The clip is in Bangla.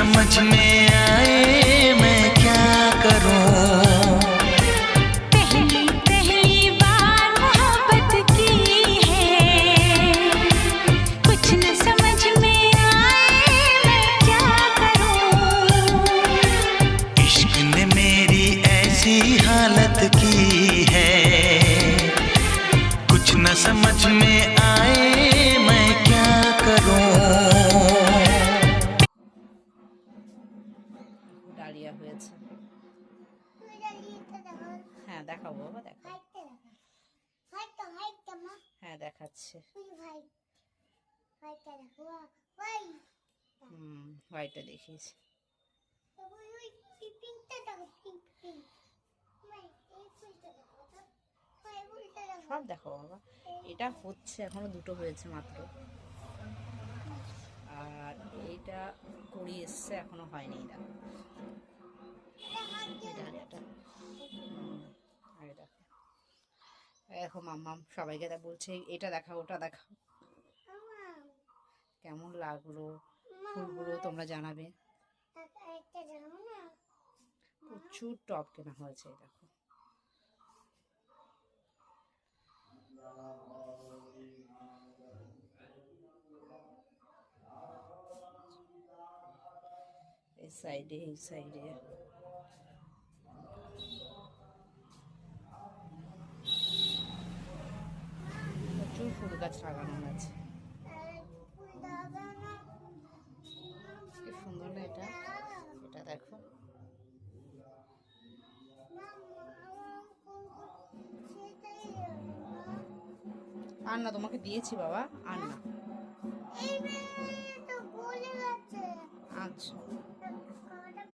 समझ में आए मैं क्या करूं। पहली बार मोहब्बत की है, कुछ न समझ में आए मैं क्या करूं। इश्क ने मेरी ऐसी हालत की है, कुछ न समझ में आए मैं क्या करूं। ডালিয়া হয়েছে। হ্যাঁ দেখাবো বাবা, দেখাবো। হ্যাঁ দেখাচ্ছে। হোয়াইটটা দেখিয়েছে। সব দেখো বাবা। এটা হচ্ছে, এখনো দুটো হয়েছে মাত্র, আর এইটা করি এসছে, এখনো হয়নি। দেখো ডালিয়াটা। আরে দেখো, দেখো মাম্মাম সবাইকে বলছে এটা দেখাও ওটা দেখাও। কেমন লাগলো ফুলগুলো তোমরা জানাবে। প্রচুর টব কেনা হয়েছে। দেখো এই সাইডে, এই সাইডে প্রচুর ফুল গাছ লাগানো হয়েছে। কি সুন্দর না এটা। এটা দেখো, আর না তোমাকে দিয়েছি বাবা, আর না। আচ্ছা